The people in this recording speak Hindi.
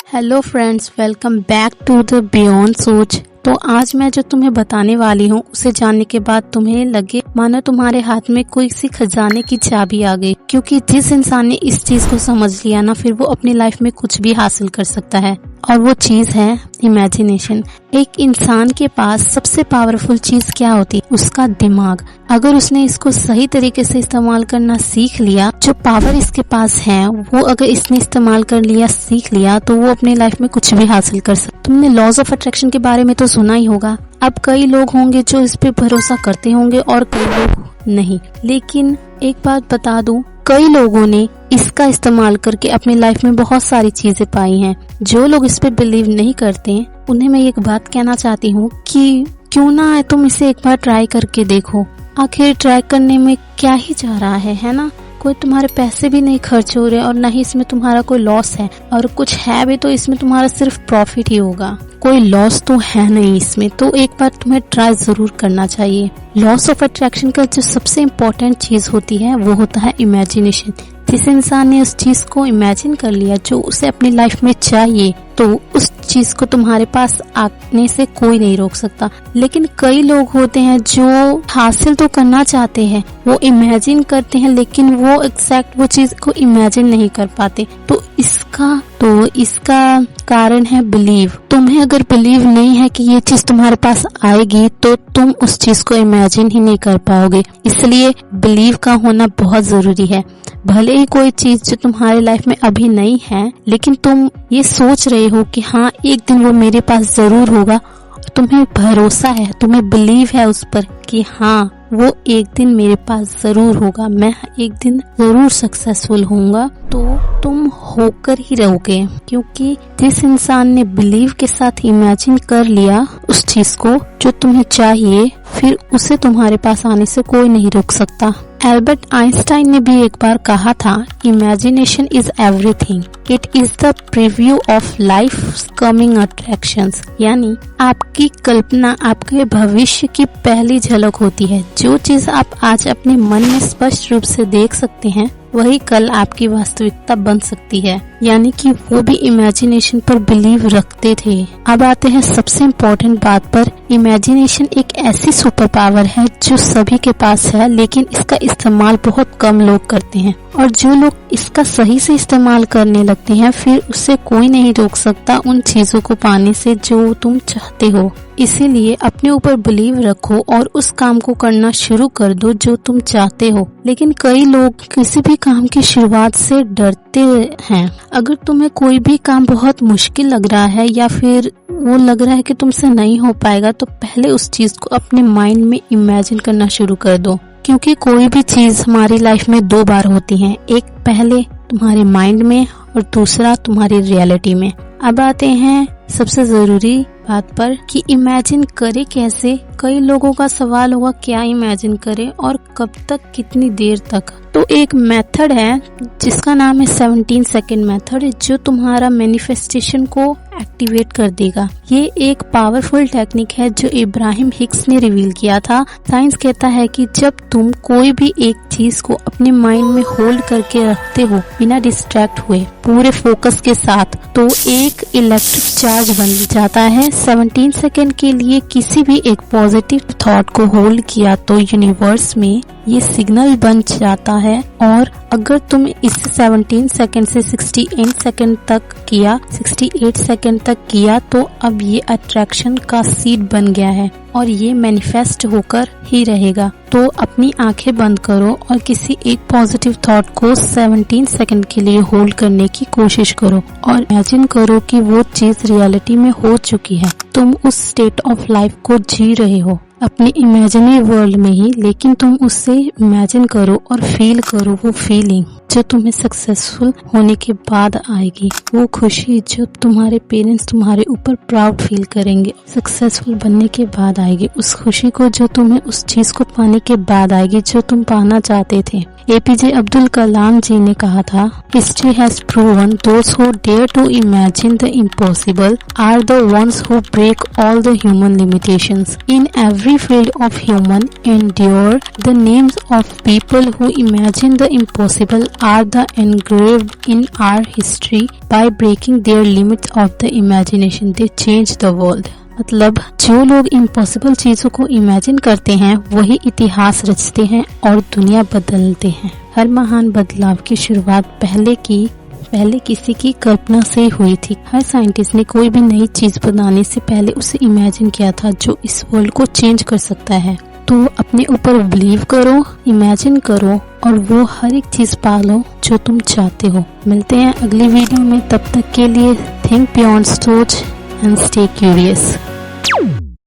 Hello friends, welcome back to the beyond Soch. तो आज मैं जो तुम्हें बताने वाली हूँ उसे जानने के बाद तुम्हें लगे मानो तुम्हारे हाथ में कोई सी खजाने की चाबी आ गई, क्योंकि जिस इंसान ने इस चीज को समझ लिया ना, फिर वो अपनी लाइफ में कुछ भी हासिल कर सकता है। और वो चीज है इमेजिनेशन। एक इंसान के पास सबसे पावरफुल चीज क्या होती है? उसका दिमाग। अगर उसने इसको सही तरीके से इस्तेमाल करना सीख लिया, जो पावर इसके पास है वो अगर इसने इस्तेमाल कर लिया, सीख लिया, तो वो अपनी लाइफ में कुछ भी हासिल कर सकता। तुमने लॉज ऑफ अट्रैक्शन के बारे में तो सुना ही होगा। अब कई लोग होंगे जो इस पे भरोसा करते होंगे और कई लोग नहीं। लेकिन एक बात बता दूं, कई लोगों ने इसका इस्तेमाल करके अपनी लाइफ में बहुत सारी चीजें पाई हैं। जो लोग इस पे बिलीव नहीं करते, उन्हें मैं एक बात कहना चाहती हूँ कि क्यों ना तुम इसे एक बार ट्राई करके देखो। आखिर ट्राई करने में क्या ही जा रहा है ना? कोई तुम्हारे पैसे भी नहीं खर्च हो रहे और न ही इसमें तुम्हारा कोई लॉस है, और कुछ है भी तो इसमें तुम्हारा सिर्फ प्रॉफिट ही होगा। कोई लॉस तो है नहीं इसमें, तो एक बार तुम्हें ट्राई जरूर करना चाहिए। लॉस ऑफ अट्रैक्शन का जो सबसे इम्पोर्टेंट चीज होती है वो होता है इमेजिनेशन। जिस इंसान ने उस चीज को इमेजिन कर लिया जो उसे अपनी लाइफ में चाहिए, तो उस चीज को तुम्हारे पास आने से कोई नहीं रोक सकता। लेकिन कई लोग होते हैं जो हासिल तो करना चाहते हैं, वो इमेजिन करते हैं, लेकिन वो एग्जैक्ट वो चीज को इमेजिन नहीं कर पाते। तो इसका कारण है बिलीव। तुम्हें अगर बिलीव नहीं है कि ये चीज तुम्हारे पास आएगी, तो तुम उस चीज को इमेजिन ही नहीं कर पाओगे। इसलिए बिलीव का होना बहुत जरूरी है। भले ही कोई चीज जो तुम्हारी लाइफ में अभी नहीं है, लेकिन तुम ये सोच रहे हो कि हाँ एक दिन वो मेरे पास जरूर होगा, तुम्हें भरोसा है, तुम्हें बिलीव है उस पर कि हाँ वो एक दिन मेरे पास जरूर होगा, मैं एक दिन जरूर सक्सेसफुल होऊंगा, तो तुम होकर ही रहोगे। क्योंकि जिस इंसान ने बिलीव के साथ इमेजिन कर लिया उस चीज को जो तुम्हें चाहिए, फिर उसे तुम्हारे पास आने से कोई नहीं रोक सकता। एल्बर्ट आइंस्टाइन ने भी एक बार कहा था, imagination is everything, it is the preview of life coming attractions. यानी आपकी कल्पना आपके भविष्य की पहली झलक होती है। जो चीज आप आज अपने मन में स्पष्ट रूप से देख सकते हैं, वही कल आपकी वास्तविकता बन सकती है। यानी कि वो भी इमेजिनेशन पर बिलीव रखते थे। अब आते हैं सबसे इम्पोर्टेंट बात पर। इमेजिनेशन एक ऐसी सुपर पावर है जो सभी के पास है, लेकिन इसका इस्तेमाल बहुत कम लोग करते हैं। और जो लोग इसका सही से इस्तेमाल करने लगते हैं, फिर उससे कोई नहीं रोक सकता उन चीजों को पाने से जो तुम चाहते हो। इसीलिए अपने ऊपर बिलीव रखो और उस काम को करना शुरू कर दो जो तुम चाहते हो। लेकिन कई लोग किसी भी काम की शुरुआत से डरते हैं। अगर तुम्हें कोई भी काम बहुत मुश्किल लग रहा है या फिर वो लग रहा है कि तुमसे नहीं हो पाएगा, तो पहले उस चीज को अपने माइंड में इमेजिन करना शुरू कर दो। क्योंकि कोई भी चीज हमारी लाइफ में दो बार होती है, एक पहले तुम्हारे माइंड में और दूसरा तुम्हारी रियलिटी में। अब आते हैं सबसे जरूरी बात पर कि इमेजिन करे कैसे। कई लोगों का सवाल होगा क्या इमेजिन करे और कब तक, कितनी देर तक। तो एक मेथड है जिसका नाम है 17 सेकंड मेथड, जो तुम्हारा मैनिफेस्टेशन को एक्टिवेट कर देगा। ये एक पावरफुल टेक्निक है जो इब्राहिम हिक्स ने रिवील किया था। साइंस कहता है कि जब तुम कोई भी एक चीज को अपने माइंड में होल्ड करके रखते हो बिना डिस्ट्रैक्ट हुए, पूरे फोकस के साथ, तो एक इलेक्ट्रिक चार्ज बन जाता है। 17 सेकंड के लिए किसी भी एक पॉजिटिव थॉट को होल्ड किया तो यूनिवर्स में ये सिग्नल बन जाता है। और अगर तुम इसे 17 सेकंड से 68 सेकंड तक किया, तो अब ये अट्रैक्शन का सीड बन गया है और ये मैनिफेस्ट होकर ही रहेगा। तो अपनी आंखें बंद करो और किसी एक पॉजिटिव थॉट को 17 सेकंड के लिए होल्ड करने की कोशिश करो और इमेजिन करो कि वो चीज रियलिटी में हो चुकी है। तुम उस स्टेट ऑफ लाइफ को जी रहे हो अपने इमेजिनरी वर्ल्ड में ही, लेकिन तुम उससे इमेजिन करो और फील करो वो फीलिंग जो तुम्हें सक्सेसफुल होने के बाद आएगी। वो खुशी जो तुम्हारे पेरेंट्स तुम्हारे ऊपर प्राउड फील करेंगे सक्सेसफुल बनने के बाद आएगी। उस खुशी को जो तुम्हें उस चीज को पाने के बाद आएगी जो तुम पाना चाहते थे। एपीजे अब्दुल कलाम जी ने कहा था, history has proven those who dare to imagine the impossible are the ones who break all the human limitations. In every field of human endure the names of people who imagine the impossible are the engraved in our history. By breaking their limits of the imagination, they change the world. मतलब जो लोग इम्पॉसिबल चीजों को इमेजिन करते हैं वही इतिहास रचते हैं और दुनिया बदलते हैं। हर महान बदलाव की शुरुआत पहले किसी की कल्पना से हुई थी। हर साइंटिस्ट ने कोई भी नई चीज बनाने से पहले उसे इमेजिन किया था जो इस वर्ल्ड को चेंज कर सकता है। तो अपने ऊपर बिलीव करो, इमेजिन करो और वो हर एक चीज पालो जो तुम चाहते हो। मिलते हैं अगली वीडियो में, तब तक के लिए थिंक बियॉन्ड सोच एंड स्टे क्यूरियस।